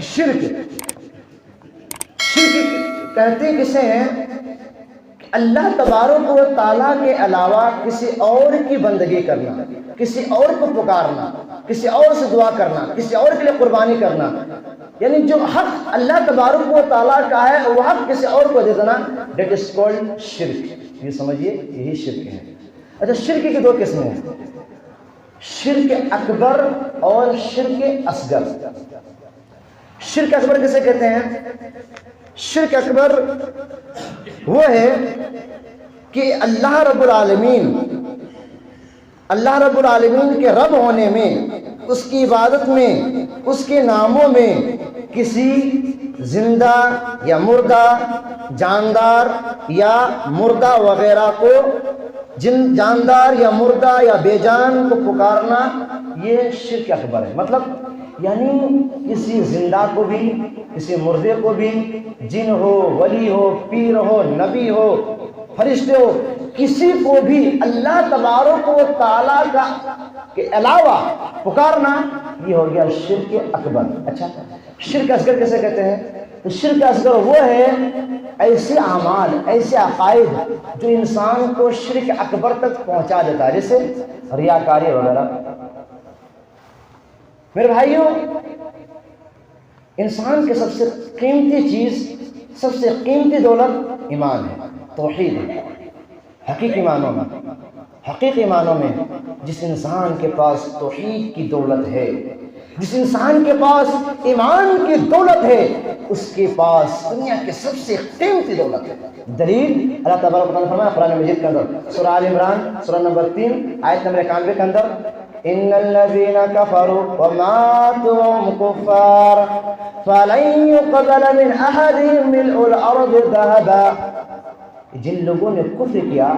شرک کہتے کسے ہیں؟ اللہ تبارک و تعالیٰ کے علاوہ کسی اور کی بندگی کرنا، کسی اور کو پکارنا، کسی اور سے دعا کرنا، کسی اور کے لیے قربانی کرنا، یعنی جو حق اللہ تبارک و تعالیٰ کا ہے وہ حق کسی اور کو دے دینا، دیٹ از کالڈ شرک۔ یہ سمجھیے یہی شرک ہے۔ اچھا، شرک کی دو قسمیں ہیں، شرک اکبر اور شرک اصغر۔ شرک اکبر کسے کہتے ہیں؟ شرک اکبر وہ ہے کہ اللہ رب العالمین کے رب ہونے میں، اس کی عبادت میں، اس کے ناموں میں کسی زندہ یا مردہ، جاندار یا مردہ وغیرہ کو، جاندار یا مردہ یا بے جان کو پکارنا، یہ شرک اکبر ہے۔ مطلب یعنی کسی زندہ کو بھی، کسی مردے کو بھی، جن ہو، ولی ہو، پیر ہو، نبی ہو، فرشتے ہو، کسی کو بھی اللہ تبارک و تعالیٰ کے علاوہ پکارنا، یہ ہو گیا شرک اکبر۔ اچھا، شرک اصغر کیسے کہتے ہیں؟ تو شرک اصغر وہ ہے ایسے اعمال، ایسے عقائد جو انسان کو شرک اکبر تک پہنچا دیتا ہے، جیسے ریاکاری وغیرہ۔ میرے بھائیوں، انسان کے سب سے قیمتی چیز، سب سے قیمتی دولت ایمان ہے، توحید ہے۔ حقیقی معنوں میں جس انسان کے پاس توحید کی دولت ہے، جس انسان کے پاس ایمان کی دولت ہے، اس کے پاس دنیا کے سب سے قیمتی دولت ہے۔ دلیل اللہ تبارک و تعالیٰ نے فرمایا قرآن مجید کے اندر، سورہ آل عمران سورہ نمبر 3 آیت نمبر 91 کے اندر، ان الذين كفروا وماتوا وهم كفار فلن يقبل من احدهم ملء الارض ذهبا۔ جن لوگوں نے کفر کیا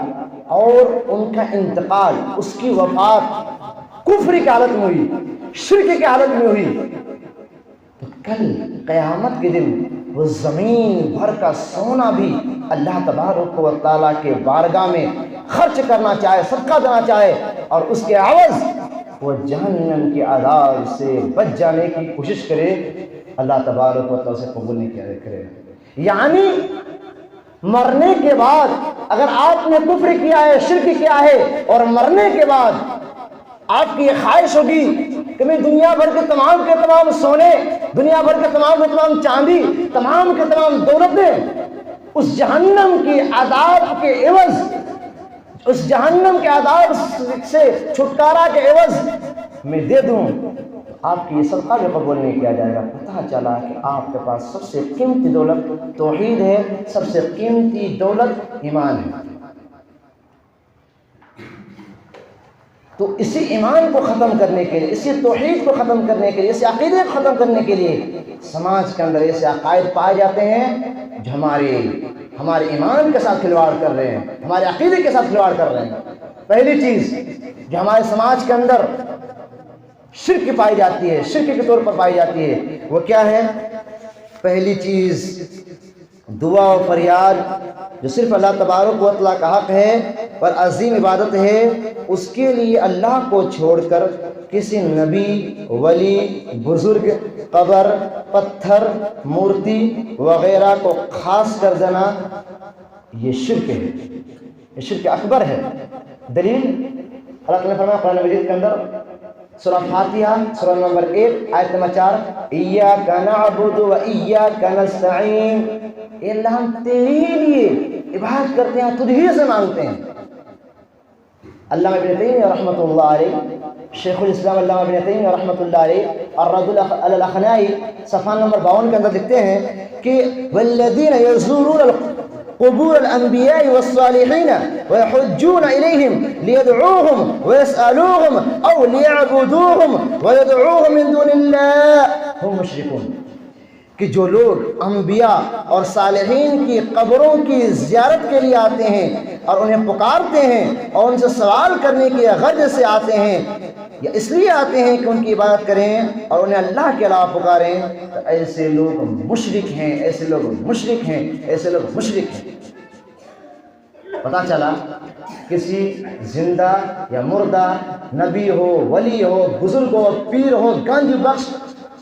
اور ان کا انتقال، اس کی وفات کفر کی حالت میں ہوئی، شرک کی حالت میں ہوئی، تو کل قیامت کے دن وہ زمین بھر کا سونا بھی اللہ تبارک و تعالیٰ کے بارگاہ میں خرچ کرنا چاہے، صدقہ دینا چاہے، اور اس کے عوض وہ جہنم کے عذاب سے بچ جانے کی کوشش کرے، اللہ تبارک و تعالیٰ سے قبول نہیں کرے۔ یعنی مرنے کے بعد اگر آپ نے کفر کیا ہے، شرک کیا ہے، اور مرنے کے بعد آپ کی یہ خواہش ہوگی کہ میں دنیا بھر کے تمام سونے، دنیا بھر کے تمام چاندی، تمام کے تمام دولتیں اس جہنم کی عذاب کے عوض، اس جہنم کے عذاب سے چھٹکارا کے عوض میں دے دوں، آپ کی یہ صدقہ بھی قبول نہیں کیا جائے گا۔ پتہ چلا کہ آپ کے پاس سب سے قیمتی دولت توحید ہے، سب سے قیمتی دولت ایمان ہے۔ تو اسی ایمان کو ختم کرنے کے لیے، اسی توحید کو ختم کرنے کے لیے، اسی عقیدے کو ختم کرنے کے لیے سماج کے اندر ایسے عقائد پائے جاتے ہیں جو ہمارے ایمان کے ساتھ کھلواڑ کر رہے ہیں، ہمارے عقیدے کے ساتھ کھلواڑ کر رہے ہیں۔ پہلی چیز جو ہمارے سماج کے اندر شرک پائی جاتی ہے، شرک کے طور پر پائی جاتی ہے، وہ کیا ہے؟ پہلی چیز دعا و فریاد، جو صرف اللہ تبارک و تعالیٰ کا حق ہے اور عظیم عبادت ہے، اس کے لیے اللہ کو چھوڑ کر کسی نبی، ولی، بزرگ، قبر، پتھر، مورتی وغیرہ کو خاص کر دینا، یہ شرک ہے، یہ شرک اکبر ہے۔ دلیل اللہ تعالیٰ نے فرمایا قرآن مجید کے اندر، سورہ فاتحہ سورہ نمبر 1 آیت نمبر 4، ایاک نعبد و ایاک نستعین، اے اللہ ہم تیرے لیے عبادت کرتے ہیں، تجھ ہی سے مانگتے ہیں۔ علامہ ابن تیمیہ رحمۃ اللہ علیہ، شیخ الاسلام علامہ ابن تیمیہ رحمۃ اللہ علیہ الرد علی الاخنائی صفحہ نمبر 52 کے اندر لکھتے ہیں کہ والذین یزورون قبور الانبیاء والصالحین ويحجون الیہم لیدعوہم ویسألوہم او لیعبدوہم ویدعوہم من دون اللہ ہم مشرکون، کہ جو لوگ انبیاء اور صالحین کی قبروں کی زیارت کے لیے آتے ہیں اور انہیں پکارتے ہیں اور ان سے سوال کرنے کی غرض سے آتے ہیں یا اس لیے آتے ہیں کہ ان کی عبادت کریں اور انہیں اللہ کے علاوہ پکاریں، تو ایسے لوگ مشرک ہیں، ایسے لوگ مشرک ہیں، ایسے لوگ مشرک ہیں۔ پتہ چلا کسی زندہ یا مردہ، نبی ہو، ولی ہو، بزرگ ہو، پیر ہو، گنج بخش،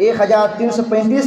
1335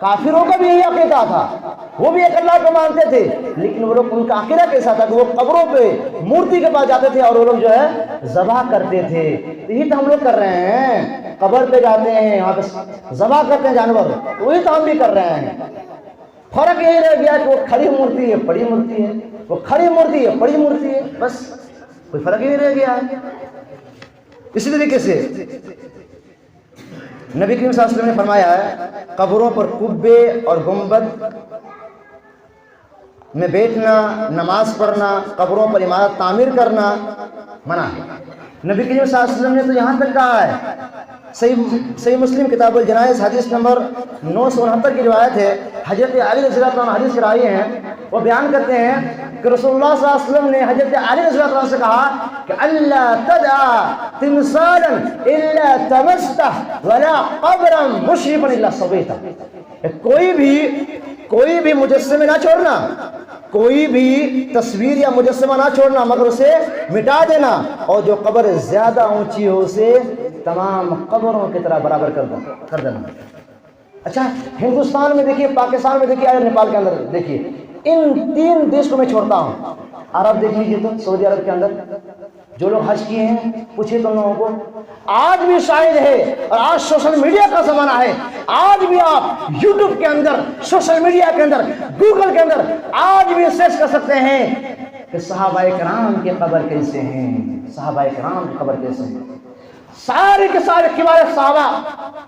کافروں کا بھی یہی عقیدہ تھا، وہ بھی ایک اللہ کو مانتے تھے، لیکن وہ لوگ ان کا عقیدہ کیسا تھا کہ وہ قبروں پہ مورتی کے پاس جاتے تھے اور وہ لوگ جو ہے ذبح کرتے تھے۔ یہی تو ہم لوگ کر رہے ہیں، قبر پہ جاتے ہیں، وہاں پہ ذبح کرتے ہیں جانور، وہی تو ہم بھی کر رہے ہیں۔ فرق یہی رہ گیا کہ وہ کھڑی مورتی ہے بڑی مورتی ہے، وہ کھڑی مورتی ہے بڑی مورتی ہے، بس کوئی فرق ہی نہیں رہ گیا ہے۔ اسی طریقے سے نبی کریم صلی اللہ علیہ وسلم نے فرمایا ہے قبروں پر قبے اور گنبد میں بیٹھنا، نماز پڑھنا، قبروں پر عمارت تعمیر کرنا منع ہے۔ نبی کریم صلی اللہ علیہ وسلم نے تو یہاں تک کہا ہے، صحیح مسلم کتاب الجنائز حدیث نمبر 969 کی روایت ہے، حضرت علی رضی اللہ عنہ حدیث کے راوی ہیں، وہ بیان کرتے ہیں کہ رسول اللہ صلی اللہ علیہ وسلم نے حضرت علی رضی اللہ عنہ سے کہا کہ اللہ تدعا تمثالا الا تمستہ ولا قبرا مشرفا الا صویتہ، کوئی بھی مجسمے نہ چھوڑنا، کوئی بھی تصویر یا مجسمہ نہ چھوڑنا مگر اسے مٹا دینا، اور جو قبر زیادہ اونچی ہو اسے تمام قبروں کی طرح برابر کر دینا۔ اچھا، ہندوستان میں دیکھیے، پاکستان میں دیکھیے، اور نیپال کے اندر دیکھیے، ان 3 دیش کو میں چھوڑتا ہوں۔ عرب دیکھ لیجیے تو سعودی عرب کے اندر جو لوگ حج کیے ہیں، پوچھیے تو لوگوں کو، آج بھی شاید ہے، اور آج سوشل میڈیا کا زمانہ ہے، آج بھی آپ یوٹیوب کے اندر، سوشل میڈیا کے اندر، گوگل کے اندر آج بھی سرچ کر سکتے ہیں کہ صحابہ کرام کی قبر کیسے ہیں، صحابہ کرام کی قبر کیسے ہیں۔ سارے کے سارے کبار صحابہ،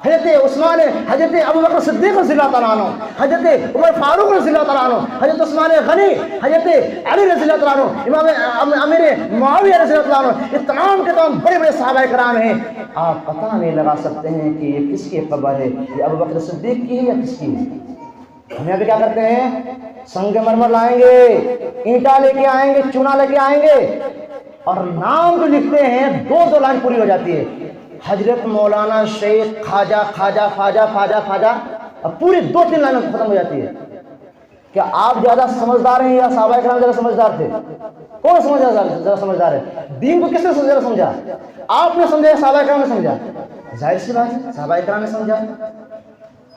حضرت عثمان، حضرت ابوبکر صدیق رضی اللہ تعالیٰ عنہ، حضرت عمر فاروق رضی اللہ تعالیٰ عنہ، حضرت عثمان غنی، حضرت علی رضی اللہ تعالیٰ عنہ، امام امیر معاویہ رضی اللہ تعالیٰ عنہ، یہ تمام کے تمام بڑے بڑے صحابہ کرام ہیں۔ آپ پتہ نہیں لگا سکتے ہیں کہ یہ کس کی قبر ہے، یہ ابوبکر صدیق کی ہے یا کس کی ہے۔ ہم ابھی کیا کرتے ہیں، سنگ مرمر لائیں گے، اینٹا لے کے آئیں گے، چونا لے کے آئیں گے، اور نام جو لکھتے ہیں 2 لائن پوری ہو جاتی ہے، حضرت مولانا شیخ خواجہ خواجہ خواجہ خواجہ خواجہ، اب پوری 2-3 لائنیں ختم ہو جاتی ہے۔ کیا آپ زیادہ سمجھدار ہیں یا صحابہ کرام زیادہ سمجھدار تھے؟ کون زیادہ سمجھدار ہے؟ دین کو کس نے زیادہ سمجھا؟ آپ نے سمجھا یا صحابہ کرام نے سمجھا؟ ظاہر سی بات ہے صحابہ کرام نے سمجھا۔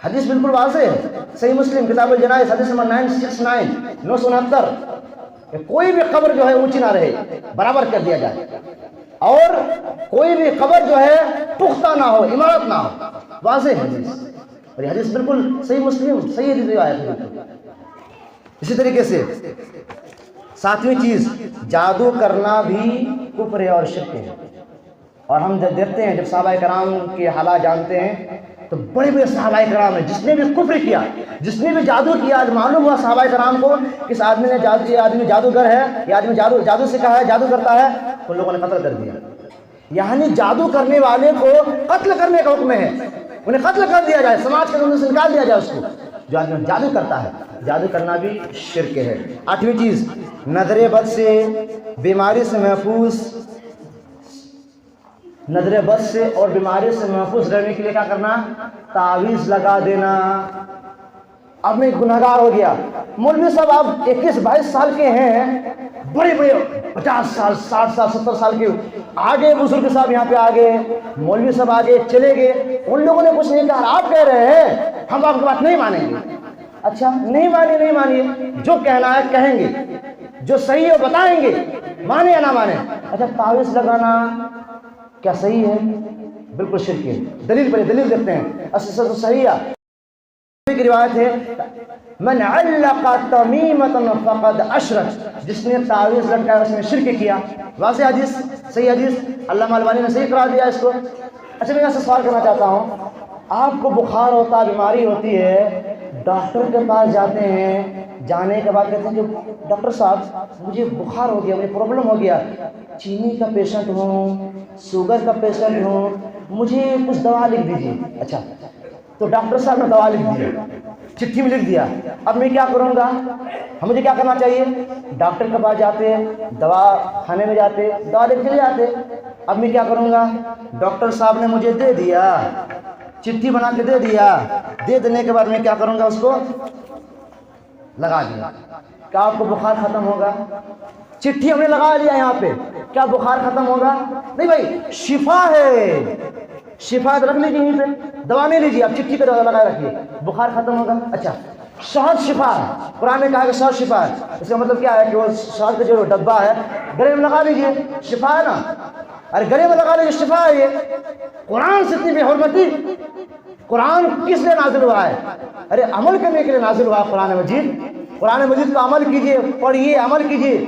حدیث بالکل واضح ہے، صحیح مسلم کتاب الجنائز حدیث نمبر 969 کہ کوئی بھی قبر جو ہے اونچی نہ رہے، برابر کر دیا جائے، اور کوئی بھی قبر جو ہے پختہ نہ ہو، عمارت نہ ہو، واضح حدیث، اور یہ حدیث بالکل صحیح مسلم صحیح روایت ہے۔ اسی طریقے سے 7ویں چیز، جادو کرنا بھی کفر ہے اور شرک ہے۔ اور ہم جب دیکھتے ہیں، جب صحابہ کرام کے حالات جانتے ہیں تو بڑے بڑے صحابہ کرام ہیں جس نے بھی کفر کیا، جس نے بھی جادو کیا، آج معلوم ہوا صحابہ کرام کو کس آدمی نے جادو، یہ آدمی جادوگر ہے، یہ آدمی جادو سکھا ہے، جادو کرتا ہے، تو لوگوں نے قتل کر دیا۔ یعنی جادو کرنے والے کو قتل کرنے کا حکم ہے، انہیں قتل کر دیا جائے، سماج کے اندر سے نکال دیا جائے اس کو، جو آدمی جادو کرتا ہے۔ جادو کرنا بھی شرک ہے۔ 8ویں چیز، نظر بد سے، بیماری سے محفوظ، نظر بد سے اور بیماری سے محفوظ رہنے کے لیے کیا کرنا، تعویذ لگا دینا۔ اب میں گنہگار ہو گیا، مولوی صاحب آپ 21-22 سال کے ہیں، بڑے بڑے 50 سال 60 سال 70 سال کے آگے بزرگ صاحب یہاں پہ آگے، مولوی صاحب آگے چلے گئے، ان لوگوں نے کچھ نہیں کہا، آپ کہہ رہے ہیں ہم آپ کی بات نہیں مانیں گے۔ اچھا، نہیں مانیے، جو کہنا ہے کہیں گے، جو صحیح ہے بتائیں گے، مانے یا نہ مانے۔ اچھا، تعویذ لگانا کیا صحیح ہے؟ بالکل شرک ہے۔ دلیل دیکھتے ہیں، اصل تو صحیح ہے کی روایت ہے، من علق تمیمۃ فقد اشرک، جس نے تعویذ لٹکایا اس نے شرک کیا۔ واضح حدیث، صحیح حدیث، علامہ البانی نے صحیح قرار دیا اس کو۔ اچھا، میں یہاں سے سوال کرنا چاہتا ہوں، آپ کو بخار ہوتا، بیماری ہوتی ہے، ڈاکٹر کے پاس جاتے ہیں، جانے کے بعد کہتے ہیں کہ ڈاکٹر صاحب مجھے بخار ہو گیا، مجھے پرابلم ہو گیا، چینی کا پیشنٹ ہوں، شوگر کا پیشنٹ ہوں، مجھے کچھ دوا لکھ دیجیے۔ اچھا، تو ڈاکٹر صاحب نے دوا لکھ دیا، چٹھی میں لکھ دیا، اب میں کیا کروں گا؟ مجھے کیا کرنا چاہیے؟ ڈاکٹر کے پاس جاتے، دوا خانے میں جاتے، دوا لے کے جاتے، اب میں کیا کروں گا؟ ڈاکٹر صاحب نے مجھے دے دیا، چٹھی بنا کے دے دیا، دے دینے کے بعد میں کیا کروں گا؟ اس کو لگا دیا، کیا آپ کو بخار ختم ہوگا؟ چٹھی ہم نے لگا دیا یہاں پہ، کیا بخار ختم ہوگا؟ نہیں بھائی، شفا ہے، شفا رکھ لیجیے یہیں پہ، دوا نہیں لیجیے، آپ چٹھی پہ دوا لگائے رکھیے، بخار ختم ہوگا۔ اچھا شہد شفا ہے، قرآن نے کہا کہ شہد شفا ہے، اس کا مطلب کیا ہے کہ وہ شہد کا جو ڈبہ ہے گلے میں لگا لیجیے، شفا ہے نا، ارے گلے میں لگا لیجیے، شفا ہے یہ۔ قرآن سے اتنی بے حرمتی، قرآن کس لیے نازل ہوا ہے؟ ارے عمل کرنے کے لیے نازل ہوا ہے قرآن مجید، قرآن مجید کا عمل کیجیے، پڑھیے، عمل کیجیے،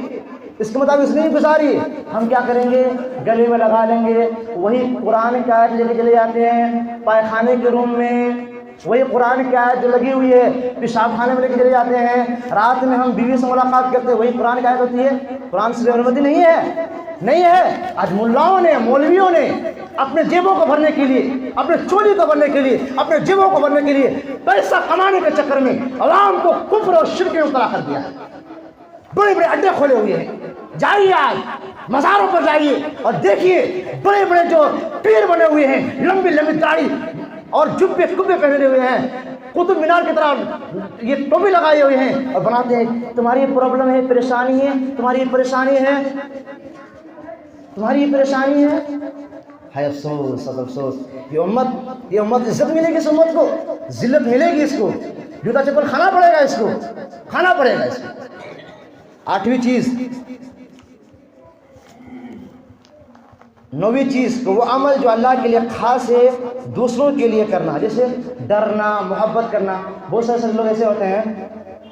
اس کے مطابق زندگی گزاریے۔ ہم کیا کریں گے؟ گلے میں لگا لیں گے، وہی قرآن کی آیت لے کے چلے جاتے ہیں پائخانے کے روم میں، وہی قرآن کی آیت جو لگی ہوئی ہے پیشاب خانے میں لے کے چلے جاتے ہیں، رات میں ہم بیوی سے ملاقات کرتے ہیں، وہی قرآن کی آیت ہوتی ہے۔ قرآن سے بے حرمتی نہیں ہے، نہیں ہے۔ آج ملاؤں نے، مولویوں نے اپنے جیبوں کو بھرنے کے لیے، اپنے چولی کو بھرنے کے لیے، اپنے جیبوں کو بھرنے کے لیے پیسہ کمانے کے چکر میں عوام کو کفر اور شرک میں مبتلا کر دیا ہے۔ بڑے بڑے اڈے کھولے ہوئے ہیں، جائیے آج مزاروں پر جائیے اور دیکھیے بڑے بڑے جو پیر بنے ہوئے ہیں، لمبی لمبی داڑھی اور جبے کبے پہنے ہوئے ہیں، قطب مینار کی طرح یہ ٹوپی لگائے ہوئے ہیں اور بناتے ہیں تمہاری پرابلم ہے، پریشانی ہے، تمہاری پریشانی ہے، تمہاری پریشانی ہے افسوس، افسوس۔ یہ امت عزت ملے گی، اس امت کو ذلت ملے گی، اس کو جوتا چپل کھانا پڑے گا، اس کو کھانا پڑے گا اس کو۔ آٹھویں چیز، نویں چیز وہ عمل جو اللہ کے لیے خاص ہے دوسروں کے لیے کرنا، جیسے ڈرنا، محبت کرنا۔ بہت سارے لوگ ایسے ہوتے ہیں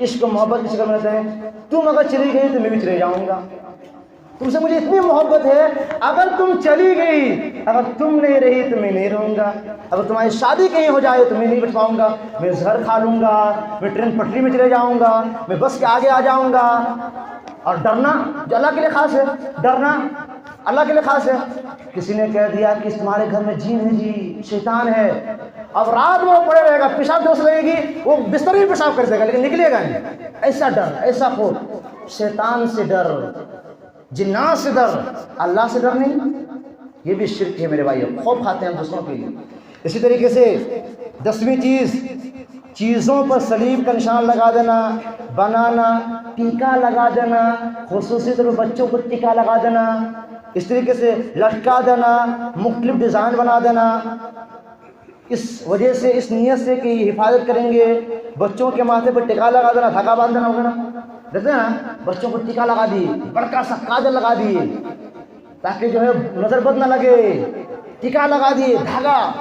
عشق و محبت کی شکل میں رہتے ہیں، تم اگر چلی گئی تو میں بھی چلے جاؤں گا، تم سے مجھے اتنی محبت ہے، اگر تم چلی گئی، اگر تم نہیں رہی تو میں نہیں رہوں گا، اگر تمہاری شادی کہیں ہو جائے تو میں نہیں بچ پاؤں گا، میں زہر کھا لوں گا، میں ٹرین پٹری میں چلے جاؤں گا، میں بس کے آگے آ جاؤں گا۔ اور ڈرنا جو اللہ کے لیے خاص ہے، ڈرنا اللہ کے لیے خاص ہے۔ کسی نے کہہ دیا کہ تمہارے گھر میں جن ہے جی، شیطان ہے، اب رات میں وہ پڑے رہے گا، پیشاب دوست لگے گی، وہ بستر ہی پیشاب کر دے گا لیکن نکلے گا نہیں۔ ایسا ڈر، ایسا خوف، شیطان سے ڈر، جنات سے ڈر، اللہ سے ڈر نہیں، یہ بھی شرک ہے میرے بھائیو، خوف کھاتے ہیں ہم دوسروں کے لیے۔ اسی طریقے سے 10ویں چیز، چیزوں پر صلیب کا نشان لگا دینا، بنانا، ٹیکا لگا دینا، خصوصی طور پر بچوں کو ٹیکا لگا دینا، اس طریقے سے لٹکا دینا، مختلف ڈیزائن بنا دینا، اس وجہ سے، اس نیت سے کہ یہ حفاظت کریں گے، بچوں کے ماتھے پر ٹیکا لگا دینا، دھاگا باندھ دینا وغیرہ، دیکھتے ہیں نا بچوں کو ٹیکا لگا دیے، بڑکا سا کاجل لگا دیے تاکہ جو ہے نظر بد نہ لگے، ٹیکا لگا دیے، دھاگا،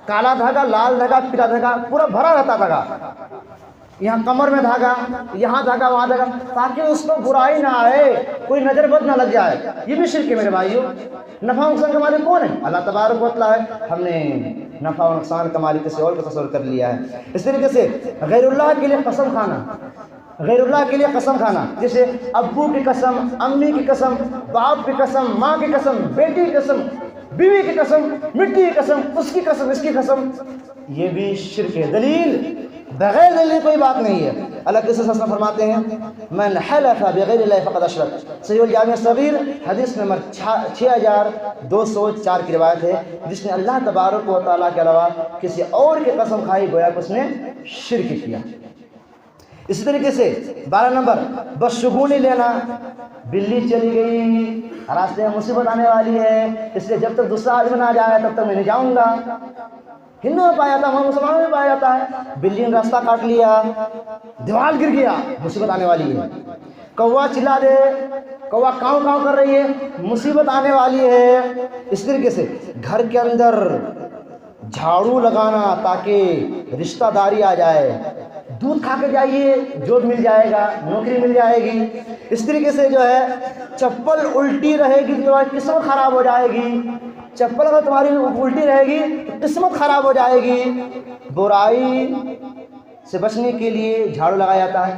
کالا دھاگا، لال دھاگا، پیلا دھاگا، پورا بھرا رہتا دھاگا، یہاں کمر میں دھاگا، یہاں دھاگا، وہاں دھاگا، تاکہ اس کو برائی نہ آئے، کوئی نظر بد نہ لگ جائے۔ یہ بھی شرک ہے میرے بھائیو۔ نفع و نقصان کا مالک کون ہے؟ اللہ تبارک و تعالیٰ ہے، ہم نے نفع و نقصان کا مالک کسی اور کو تصور کر لیا ہے۔ اس طریقے سے غیر اللہ کے لیے قسم کھانا، غیر اللہ کے لیے قسم کھانا، جیسے ابو کی قسم، امی کی قسم، باپ کی قسم، ماں کی قسم، بیٹی کی قسم، بیوی کی قسم، مٹی کی قسم، اس کی قسم، اس کی قسم، یہ بھی شرک ہے۔ دلیل، بغیر دلیل کوئی بات نہیں ہے۔ اللہ کے رسول فرماتے ہیں من حلف بغیر اللہ فقد اشرک، صحیح الجامع الصغیر حدیث نمبر 6204 کی روایت ہے، جس نے اللہ تبارک و تعالیٰ کے علاوہ کسی اور کی قسم کھائی گویا کہ اس نے شرک کیا۔ اسی طریقے سے 12 نمبر بدشگونی لینا، بلی چلی گئی، راستے میں مصیبت آنے والی ہے، اس لیے جب تک دوسرا آدمی نہ جائے تب تک میں نہیں جاؤں گا۔ ہندو میں پایا جاتا ہے، مسلمانوں میں پایا جاتا ہے، بلی نے راستہ کاٹ لیا، دیوار گر گیا، مصیبت آنے والی ہے۔ کوا چلا دے، کوا کاؤں کاؤں کر رہی ہے، مصیبت آنے والی ہے۔ اس طریقے سے گھر کے اندر جھاڑو لگانا تاکہ رشتہ داری آ جائے، دودھ کھا کے جائیے، جاب مل جائے گا، نوکری مل جائے گی۔ اس طریقے سے جو ہے چپل الٹی رہے گی تو تمہاری قسمت خراب ہو جائے گی، چپل اگر تمہاری الٹی رہے گی تو قسمت خراب ہو جائے گی۔ برائی سے بچنے کے لیے جھاڑو لگایا جاتا ہے۔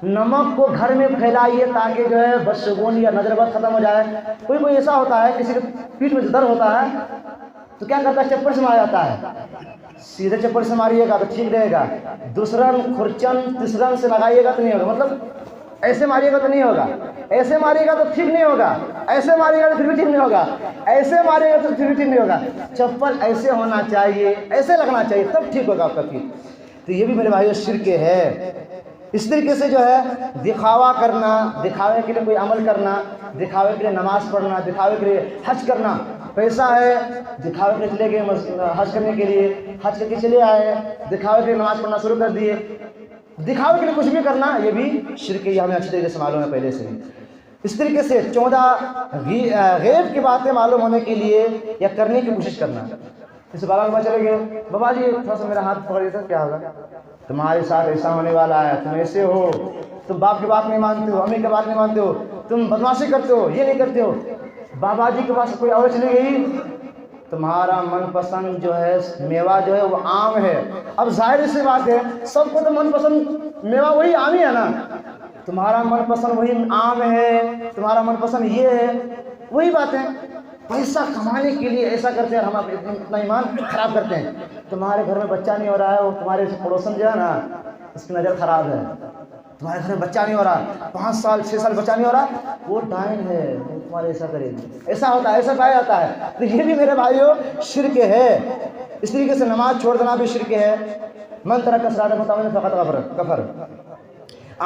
نمک کو گھر میں پھیلائیے تاکہ جو ہے بدشگونی یا نظر بد ختم ہو جائے۔ کوئی ایسا ہوتا ہے کسی کے پیٹھ میں درد ہوتا ہے تو کیا کرتا ہے، چپل سے مارا جاتا ہے، سیدھے چپل سے ماریے گا تو ٹھیک رہے گا، دوسرن کھرچن تیسرن سے لگائیے گا تو نہیں ہوگا، مطلب ایسے ماریے گا تو نہیں ہوگا، ایسے ماریے گا تو ٹھیک نہیں ہوگا، ایسے ماریے گا تو پھر بھی ٹھیک نہیں ہوگا، ایسے ماریے گا تو پھر بھی ٹھیک نہیں ہوگا۔ چپل ایسے ہونا چاہیے، ایسے لگنا چاہیے، تب ٹھیک ہوگا آپ کا پیٹھ۔ تو یہ بھی میرے بھائیو شرک ہے۔ اس طریقے سے جو ہے دکھاوا کرنا، دکھاوے کے لیے کوئی عمل کرنا، دکھاوے کے لیے نماز پڑھنا، دکھاوے کے لیے حج کرنا، پیسہ ہے، دکھاوے کے چلے گئے حج کرنے کے لیے، حج کر کے چلے آئے، دکھاوے کے لیے نماز پڑھنا شروع کر دیے، دکھاوے کے لیے کچھ بھی کرنا یہ بھی شرک ہے، یہ ہمیں اچھی طریقے سے معلوم ہے پہلے سے ہی۔ اس طریقے سے 14 غیب کی باتیں معلوم ہونے کے لیے یا کرنے کی کوشش کرنا۔ جیسے بابا کے پاس چلے گئے، بابا جی تھوڑا سا میرا ہاتھ پکڑ دیتا کیا ہوگا؟ تمہارے ساتھ ایسا ہونے والا ہے، تم ایسے ہو، تم باپ کی بات نہیں مانتے ہو، امی کی بات نہیں مانتے ہو، تم بدمعاشی کرتے ہو، یہ نہیں کرتے ہو۔ بابا جی کے پاس کوئی اور چلی گئی، تمہارا من پسند جو ہے میوہ جو ہے وہ آم ہے۔ اب ظاہر سی بات ہے، سب کو تو من پسند میوہ وہی آم ہی ہے نا، تمہارا من پسند وہی آم ہے، تمہارا من پسند یہ ہے، وہی بات ہے۔ پیسہ کمانے کے لیے ایسا کرتے ہیں، ہم اپنا ایمان خراب کرتے ہیں۔ تمہارے گھر میں بچہ نہیں ہو رہا ہے، وہ تمہارے پڑوسن جو ہے نا اس کی نظر خراب ہے، تمہارے گھر میں بچہ نہیں ہو رہا، 5 سال 6 سال بچہ نہیں ہو رہا، وہ ڈائن ہے، وہ تمہارے ایسا کرے گی، ایسا ہوتا ہے، ایسا پایا جاتا ہے۔ تو یہ بھی میرے بھائیوں شرک ہے۔ اس طریقے سے نماز چھوڑ دینا بھی شرک ہے۔ من ترک الصلاۃ متعمدا فقد کفر۔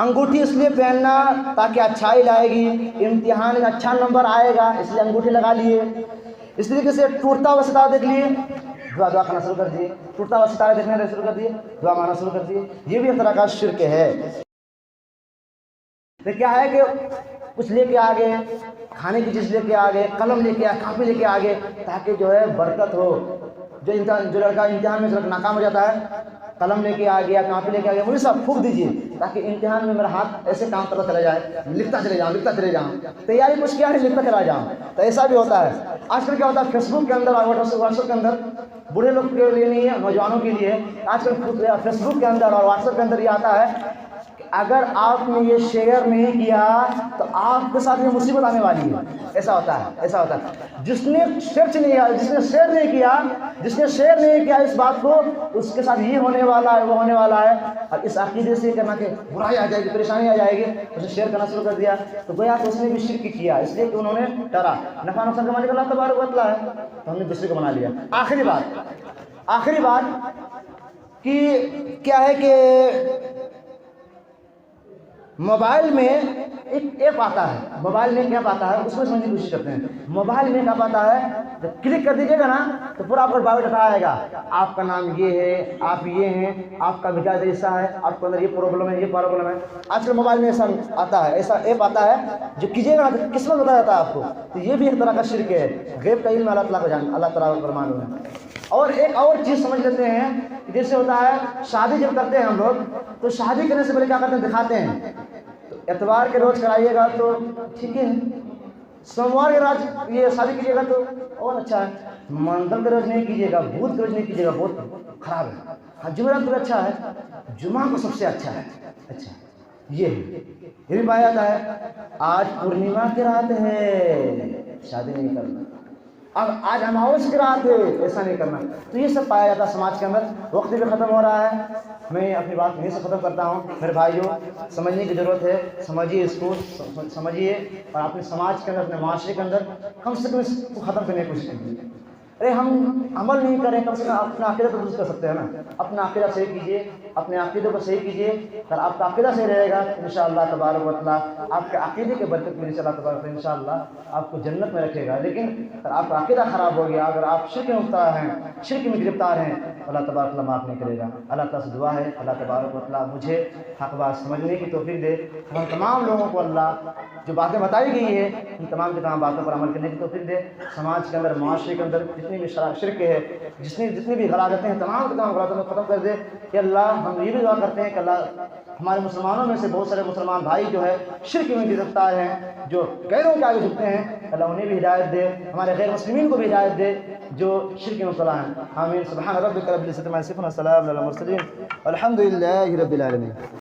انگوٹھی اس لیے پہننا تاکہ اچھائی لائے گی، امتحان میں اچھا نمبر آئے گا، اس لیے انگوٹھی لگا لیے۔ اس طریقے سے ٹوٹتا ہوا ستارہ دیکھ لیے، دعا کرنا شروع کر دیے، ٹوٹتا ہوا ستارہ دیکھنا شروع کر دیے، دعا ماننا شروع کر دیے، یہ بھی ایک طرح کا شرک ہے۔ تو کیا ہے کہ کچھ لے کے آ گئے، کھانے کی چیز لے کے آ گئے، قلم لے کے آ، کاپی لے کے آ گئے، تاکہ جو ہے برکت ہو۔ جو لڑکا امتحان میں ناکام ہو جاتا ہے، قلم لے کے آ گیا، کاپی لے کے آ گیا، مجھے سب پھونک دیجیے تاکہ امتحان میں میرا ہاتھ ایسے کام کرتا چلا جائے، لکھتا چلے جاؤں، تیاری کچھ کیا نہیں، لکھتا چلا جاؤں۔ تو ایسا بھی ہوتا ہے۔ آج کل کیا ہوتا ہے، فیس بک کے اندر اور واٹس ایپ کے اندر، بوڑھے لوگ کے لیے نہیں ہے، نوجوانوں کے لیے آج کل فیس بک کے اندر اور واٹس ایپ کے اندر یہ آتا ہے کہ اگر آپ نے یہ شیئر نہیں کیا تو آپ کے ساتھ یہ مصیبت آنے والی ہے۔ ایسا ہوتا ہے۔ جس نے شیئر نہیں کیا اس بات کو، اس کے ساتھ یہ ہونے والا ہے، وہ ہونے والا ہے۔ اور اس عقیدے سے کرنا کہ برائی آ جائے گی، پریشانی آ جائے گی، اسے شیئر کرنا شروع کر دیا، تو گویا کہ اس نے بھی شرک کیا، اس لیے کہ انہوں نے ڈرا۔ نفع نقصان کا مالک اللہ تبارک و تعالیٰ ہے، تو ہم نے دوسرے کو بنا لیا۔ آخری بات کہ کیا ہے کہ موبائل میں ایک ایپ آتا ہے، موبائل میں ایپ آتا ہے، اس کو سمجھنے کی کوشش کرتے ہیں۔ موبائل میں ایک ایپ آتا ہے، جب کلک کر دیجیے گا نا تو پورا آپ کو بایو ڈاٹا آئے گا، آپ کا نام یہ ہے، آپ یہ ہیں، آپ کا مزاج ایسا ہے، آپ کے اندر یہ پرابلم ہے۔ آج کل موبائل میں ایسا آتا ہے، ایسا ایپ آتا ہے جو کیجیے گا نا تو قسمت بتایا جاتا ہے آپ کو۔ تو یہ بھی ایک طرح کا شرک ہے۔ غیب کا علم اللہ تعالیٰ کو اللہ تعالیٰ کو معلوم ہے۔ اور ایک اور چیز سمجھ لیتے ہیں، جیسے ہوتا ہے شادی جب کرتے ہیں ہم لوگ، تو شادی کرنے سے پہلے کیا کرتے ہیں، دکھاتے ہیں اتوار کے روز کرائیے گا تو ٹھیک ہے، سوموار کے روز یہ شادی کیجیے گا تو اور اچھا ہے، منگل کے روز نہیں کیجیے گا، بدھ کے روز نہیں کیجیے گا، بہت خراب ہے، ہاں جمعرات تو اچھا ہے، جمعہ کو سب سے اچھا ہے۔ اچھا یہ بھی پایا جاتا ہے، آج پورنیما کی رات ہے، شادی نہیں کرنا، اب آج اماوس کی رات ہے، ایسا نہیں کرنا۔ تو یہ سب پایا جاتا ہے سماج کے اندر۔ وقت بھی ختم ہو رہا ہے، میں اپنی بات یہیں سے ختم کرتا ہوں۔ میرے بھائیوں، سمجھنے کی ضرورت ہے، سمجھیے اس کو، سمجھیے اور اپنے سماج کے اندر، اپنے معاشرے کے اندر کم سے کم اس کو ختم کرنے کی کوشش کیجیے۔ ارے ہم عمل نہیں کریں، کم سے کم اپنا عقیدہ تو درست کر سکتے ہیں نا، اپنا عقیدہ صحیح کیجیے، اپنے عقیدے کو صحیح کیجیے۔ اگر آپ کا عقیدہ صحیح رہے گا انشاءاللہ تبارک و تعالیٰ آپ کے عقیدے کے برکت میں انشاءاللہ تبارک و تعالیٰ انشاءاللہ آپ کو جنت میں رکھے گا۔ لیکن اگر آپ کا عقیدہ خراب ہو گیا، اگر آپ شرک میں مبتلا ہیں، شرک میں گرفتار ہیں، اللہ تبارک و تعالیٰ معاف نہیں کرے گا۔ اللہ تعالیٰ سے دعا ہے اللہ تبارک و تعالیٰ مجھے حق بات سمجھنے کی توفیق دے، ہم تمام لوگوں کو اللہ جو باتیں بتائی گئی ہیں ان تمام کی تمام باتوں پر عمل کرنے کی توفیق دے۔ سماج کے اندر، معاشرے کے اندر جتنی بھی شرک ہے، جتنی بھی غلطیں ہیں، تمام کی تمام غلطوں کو ختم کر دے۔ کہ اللہ، ہم یہ بھی دعا کرتے ہیں کہ اللہ ہمارے مسلمانوں میں سے بہت سارے مسلمان بھائی جو ہے شرک میں گرفتار ہیں، جو غیروں کے آگے جھکتے ہیں، اللہ انہیں بھی ہدایت دے، ہمارے غیر مسلمین کو بھی ہدایت دے جو شرک میں مبتلا ہیں۔ آمین۔ سبحان ربک رب العزۃ عما یصفون، وسلام علی المرسلین، والحمد للہ رب العالمین۔